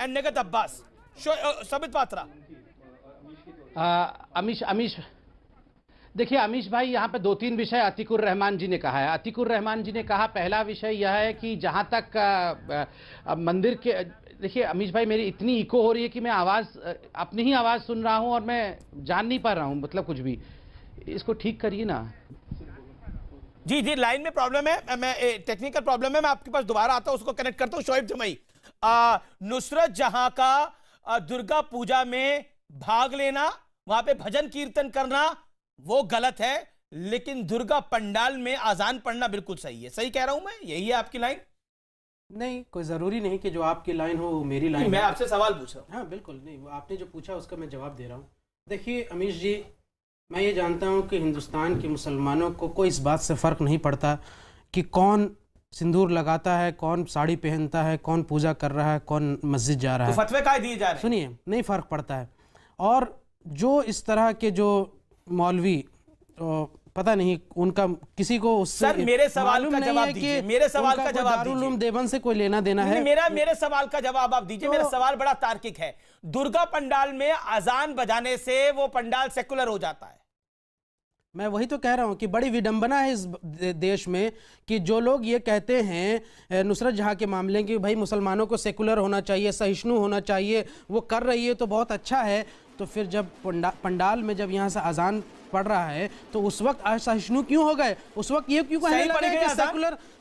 And निगत Abbas. सबित पात्रा। अमीश देखिए अमीश भाई, यहाँ पे 2-3 विषय अतीकुर रहमान जी ने कहा है। अतीकुर रहमान जी ने कहा, पहला विषय यह है कि जहाँ तक मंदिर के, देखिए अमीश भाई मेरी इतनी इको हो रही है कि मैं अपनी ही आवाज़ सुन रहा हूँ और मैं जान नहीं पा रहा हूँ, मतलब कुछ भी। इसको ठीक करिए ना। जी जी, लाइन में प्रॉब्लम है, मैं टेक्निकल प्रॉब्लम है, मैं आपके पास दोबारा आता हूं, उसको कनेक्ट करता हूं। शोएब जमई, नुसरत जहां का दुर्गा पूजा में भाग लेना, वहां पे भजन कीर्तन करना वो गलत है, लेकिन दुर्गा पंडाल में अजान पढ़ना बिल्कुल सही है। सही कह रहा हूं मैं? यही है आपकी लाइन? नहीं, कोई जरूरी नहीं कि जो आपकी लाइन हो वो मेरी लाइन। मैं आपसे सवाल पूछ रहा हूं। हाँ बिल्कुल, नहीं आपने जो पूछा उसका मैं जवाब दे रहा हूँ। देखिए अमीश जी, मैं ये जानता हूँ कि हिंदुस्तान के मुसलमानों को कोई इस बात से फ़र्क नहीं पड़ता कि कौन सिंदूर लगाता है, कौन साड़ी पहनता है, कौन पूजा कर रहा है, कौन मस्जिद जा रहा है। तो फतवे काहे दिए जा रहे हैं? सुनिए, नहीं फ़र्क पड़ता है। और जो इस तरह के जो मौलवी, पता नहीं उनका किसी को उससे सर मेरे सवाल का जवाब दीजिए, मेरे सवाल का जवाब दीजिए। दारुल उलूम देवबंद से कोई लेना देना है? मेरे सवाल का जवाब आप दीजिए। मेरा सवाल बड़ा तार्किक है। दुर्गा पंडाल में अजान बजाने से वो पंडाल सेकुलर हो जाता है? मैं वही तो कह रहा हूं कि बड़ी विडंबना है इस देश में कि जो लोग ये कहते हैं नुसरत जहां के मामले कि भाई मुसलमानों को सेकुलर होना चाहिए, सहिष्णु होना चाहिए, वो कर रही है तो बहुत अच्छा है, तो फिर जब पंडाल में जब यहाँ से अजान पढ़ रहा है तो उस वक्त असहिष्णु क्यों हो गए? उस वक्त ये क्यों कहने लगे कि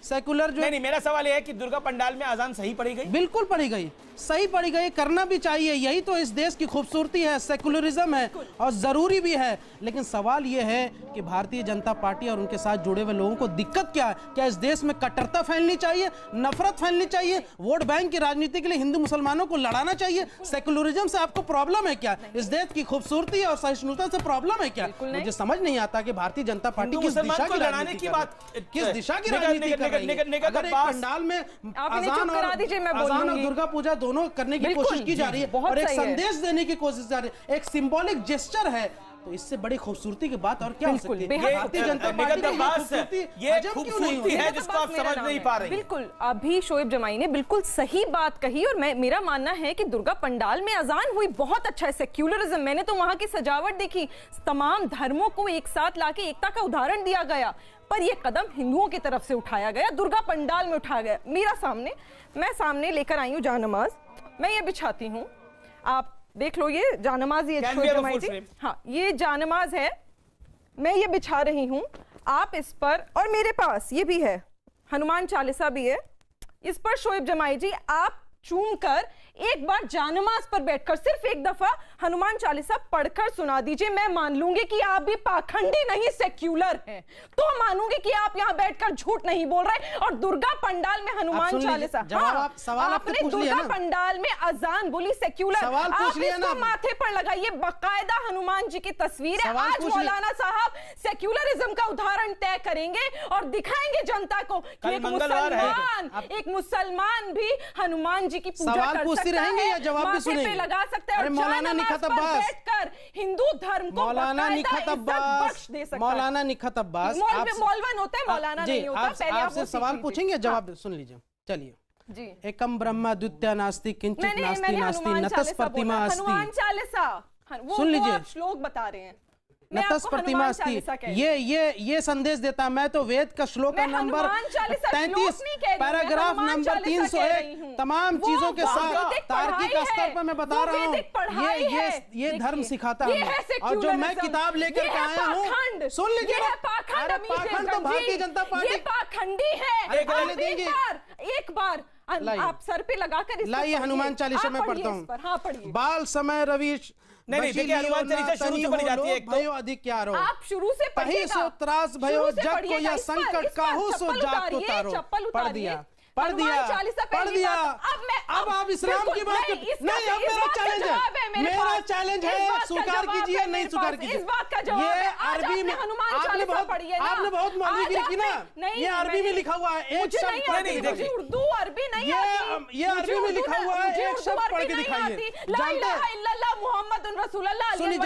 सेकुलर जो नहीं, मेरा सवाल यह है कि दुर्गा पंडाल में अजान सही पढ़ी गई? बिल्कुल पढ़ी गई, सही पढ़ी गई, करना भी चाहिए। यही तो इस देश की खूबसूरती है, सेकुलरिज्म है और जरूरी भी है। लेकिन सवाल यह है कि भारतीय जनता पार्टी और उनके साथ जुड़े हुए लोगों को दिक्कत क्या है? क्या इस देश में कट्टरता फैलनी चाहिए, नफरत फैलनी चाहिए, वोट बैंक की राजनीति के लिए हिंदू मुसलमानों को लड़ाना चाहिए? सेकुलरिज्म से आपको प्रॉब्लम है क्या? इस देश की खूबसूरती और सहिष्णुता से प्रॉब्लम है क्या? मुझे समझ नहीं आता कि भारतीय जनता पार्टी किस दिशा की लड़ाने की बात, किस दिशा की राजनीति कर रही है? अगर एक पंडाल में अजान और दुर्गा पूजा दोनों करने की कोशिश की जा रही है और एक संदेश देने की कोशिश जा रही है, एक सिंबॉलिक जेस्चर है, तो इससे बड़ी खूबसूरती की बात और क्या हो सकती है? भारतीय जनता पार्टी की खूबसूरती है जिसको आप समझ नहीं पा रहे। बिल्कुल, अभी शोएब जमाई ने बिल्कुल सही बात कही और मेरा मानना है कि दुर्गा पंडाल में अजान हुई बहुत अच्छा है, सेक्युलरिज्म। मैंने तो वहां की सजावट देखी, तमाम धर्मों को एक साथ लाके एकता का उदाहरण दिया गया, पर यह कदम हिंदुओं की तरफ से उठाया गया, दुर्गा पंडाल में उठाया गया। मैं सामने लेकर आई हूँ जानमाज, मैं ये बिछाती हूँ, आप देख लो, ये जानमाज, ये हाँ ये जानमाज है, मैं ये बिछा रही हूँ, आप इस पर, और मेरे पास ये भी है, हनुमान चालीसा भी है, इस पर शोएब जमाई जी आप चूम कर एक बार जानमाज पर बैठकर सिर्फ एक दफा हनुमान चालीसा पढ़कर सुना दीजिए। मैं मान लूंगी कि आप भी पाखंडी नहीं सेक्युलर हैं, तो मानूंगी कि आप यहाँ बैठकर झूठ नहीं बोल रहे। और दुर्गा पंडाल में हनुमान चालीसा, आपने दुर्गा पंडाल में अजान बोली सेक्युलर, आप इसको माथे पर लगाइए, बाकायदा हनुमान जी की तस्वीर है। आज मौलाना साहब सेक्युलरिज्म का उदाहरण तय करेंगे और दिखाएंगे जनता को कि एक मुसलमान भी हनुमान जी की पूजा कर सकता रहेंगे या जवाब भी सुनेंगे? लगा सकते हैं, मौलाना निखत अब्बास बैठकर हिंदू धर्म को मौलाना निखत अब्बास मौलवन होते हैं, मौलाना नहीं होता। आपसे सवाल पूछेंगे, जवाब सुन लीजिए। चलिए जी। एकम ब्रह्मा द्वितीय नास्ति किंचित नास्ति नास्ति नतस प्रतिमा अस्ति। हनुमान चालीसा सुन लीजिए, श्लोक बता रहे हैं, नतस प्रतिमा अस्ति, ये संदेश देता। मैं तो वेद का श्लोक नंबर 33 पैराग्राफ नंबर 301 तमाम चीजों के साथ तार्किक स्तर पर मैं बता रहा हूँ, ये धर्म सिखाता है। और जो मैं किताब लेकर के आया हूँ, सुन लीजिए, पाखंड तो भारतीय जनता पार्टी पाखंडी है। एक बार आप सर पे लगाकर लाइए, हनुमान चालीसा में पढ़ता हूँ। बाल समय रवीश नहीं, देखिए हनुमान चालीसा शुरू से पढ़ी जाती है। एक भयो अधिक क्या रो, आप शुरू से पढ़िएगा। सो त्रास भयो जग को या संकट काहू सो जाग तो तारो। पढ़ दिया। अब आप इस्लाम की बात नहीं, अब मेरा चैलेंज है, स्वीकार कीजिए नहीं स्वीकार कीजिए। इस बात का जवाब है, आज अरबी में आपने हनुमान आपने चालीसा बहुत पढ़ी है ना? आपने बहुत मौलवी की ना, नहीं, ये अरबी में लिखा हुआ है, एक मुझे शब्द नहीं पढ़ आती, के मुझे दिखाइए। उर्दू अरबी नहीं ये आती। ये अरबी में लिखा हुआ है, मुझे एक उर्दू शब्द पढ़ अरबी के नहीं दिखाइए। आती। ला इलाहा इल्लल्लाह मुहम्मदुर रसूलुल्लाह सुनिए,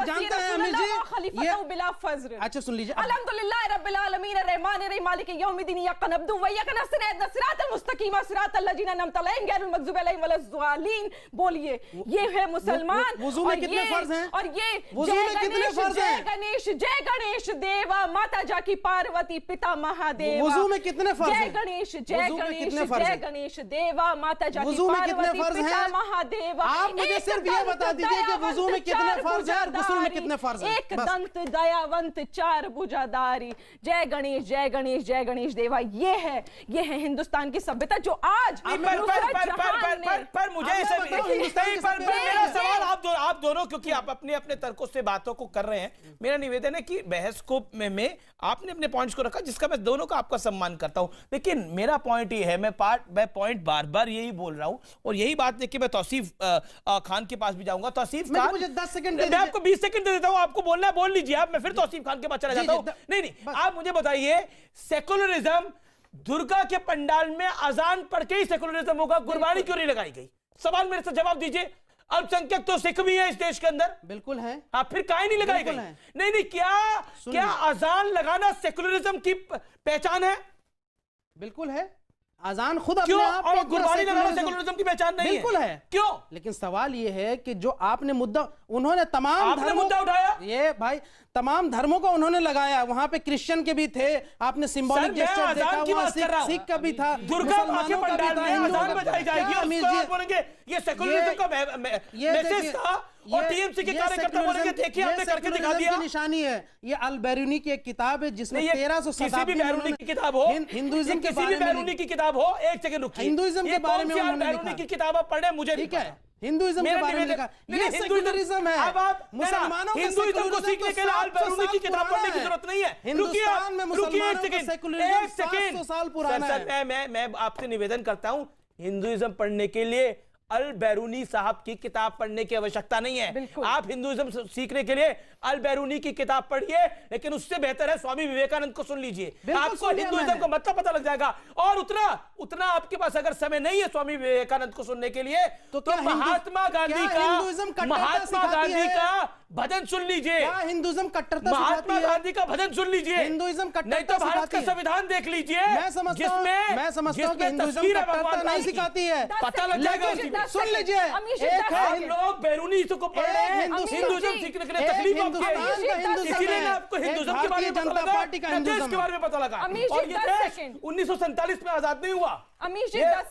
जानते हैं अमीर जी, खलीफतु बिला फज्र। अच्छा सुन लीजिए, अल्हम्दुलिल्लाह रब्बिल आलमीन अर्रहमानिर रहीम मालिक यौमिद्दीन इय्याका नअबुदु व इय्याका नस्तईन इहदिना सिरातल मुस्तकीम सिरातल लज़ीना अनअमता अलैहिम गैरिल मग़ज़ूबि अलैहिम वलज़्ज़ालिन। बोलिए, ये है मुसलमान। वुज़ू में कितने फर्ज हैं? और ये वुज़ू में कितने फर्ज हैं? जय गणेश देवा माता जाकी पार्वती पिता महादेव। वुज़ू में कितने फर्ज जय हैं? गणेश वुज़ू जय में गणेश कितने फर्ज जय हैं? गणेश देवा माता जाकी वुज़ू में कितने पार्वती फर्ज पिता हैं? महादेव। आप मुझे सिर्फ ये बता दीजिए कि वुज़ू में कितने फर्ज हैं और गुस्ल में कितने फर्ज हैं? एक दंत दयावंत चार भुजाधारी। जय गणेश जय गणेश जय गणेश देवा। ये है हिंदुस्तान की सभ्यता जो आज पर मुझे मेरा सवाल आप दोनों, क्योंकि आप अपने अपने तर्कों से बातों को कर रहे हैं, मेरा निवेदन है कि बहस को में आपने अपने पॉइंट्स को रखा, जिसका मैं दोनों का आपका सम्मान करता हूं, लेकिन मेरा पॉइंट ये है, मैं पॉइंट बार बार यही बोल रहा हूं, और यही बात देखिए मैं तौसीफ खान के पास भी जाऊंगा। तौसीफ खान, मुझे 10 सेकंड मैं आपको 20 सेकंड दे देता हूं, आपको बोलना है बोल लीजिए आप, मैं फिर तौसीफ खान के पास चला जाता हूं। नहीं, आप मुझे बताइए, सेकुलरिज्म, दुर्गा के पंडाल में अजान पढ़ के ही सेकुलरिज्म होगा, गुरबानी क्यों नहीं लगाई गई? सवाल मेरे से जवाब दीजिए। अल्पसंख्यक तो सिख भी है इस देश के अंदर, बिल्कुल है। आप फिर काहे नहीं लगाई गई? नहीं, क्या अजान लगाना सेकुलरिज्म की पहचान है? बिल्कुल है। अजान खुद अपने क्यों? आप और में गुरबानी लगाना सेकुलरिज्म की पहचान नहीं है? बिल्कुल है। क्यों? लेकिन सवाल ये है कि जो आपने मुद्दा, उन्होंने तमाम आपने मुद्दा उठाया, ये भाई तमाम धर्मों को उन्होंने लगाया, वहां पे क्रिश्चियन के भी थे, आपने सिंबॉलिक जेस्चर देखा, वहां सिख का भी था, दुर्गा माँ के पंडाल में अजान बजाई जाएगी, आप बोलेंगे ये सेकुलरिज्म का मैसेज था, और टीएमसी के कार्यकर्ता बोलेंगे देखिए हमने करके दिखा दिया। निशानी है। ये अल बैरूनी की एक किताब है जिसमें 1300 किसी भी बैरूनी की किताब हो, हिंदुइज्म के किसी भी बैरूनी की किताब हो, एक सेकंड रुकिए, हिंदुइज्म के बारे में उन्होंने बैरूनी की किताब आप पढ़े, मुझे ठीक है, हिंदुइज्म के बारे में लिखा, ये सेकुलरिज्म है। अब आप मुसलमानों के हिंदुइज्म को सीखने के लिए अल बैरूनी की किताब पढ़ने की जरूरत नहीं है। हिंदुस्तान में मुसलमानों का सेकुलरिज्म 700 साल पुराना है। मैं आपसे निवेदन करता हूं, हिंदुइज्म पढ़ने के लिए अल बैरूनी साहब की किताब पढ़ने की आवश्यकता नहीं है। आप हिंदुइज्म सीखने के लिए अल बैरूनी की किताब पढ़िए, लेकिन उससे बेहतर है स्वामी विवेकानंद को सुन लीजिए, आपको हिंदुइज्म का मतलब पता लग जाएगा। और उतना आपके पास अगर समय नहीं है स्वामी विवेकानंद को सुनने के लिए, तो महात्मा गांधी का भजन सुन लीजिए। हिंदुइज्म कट्टरता महात्मा गांधी का भजन सुन लीजिए। हिंदुइज्म नहीं तो भारत का संविधान देख लीजिए, मैं समझता हूं कि हिंदुइज्म कट्टरता नहीं सिखाती है, पता लग जाएगा। सुन लीजिए, आप लोग बैरूनी को पढ़ रहे हैं, हिंदुइज्म सीखने के लिए तकलीफ इसीलिए आपको हिंदुइज्म के बारे में पता लगा, देश के बारे में पता लगा। और ये देश 1947 में आजाद नहीं हुआ,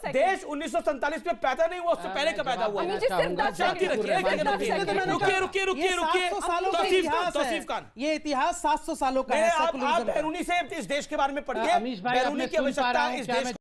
देश 1947 में पैदा नहीं हुआ, उससे पहले का पैदा हुआ। रुकिए तौसीफ खान, ये इतिहास 700 सालों का है। आप बैरूनी से इस देश के बारे में पढ़िए, बैरूनी की आवश्यकता इस देश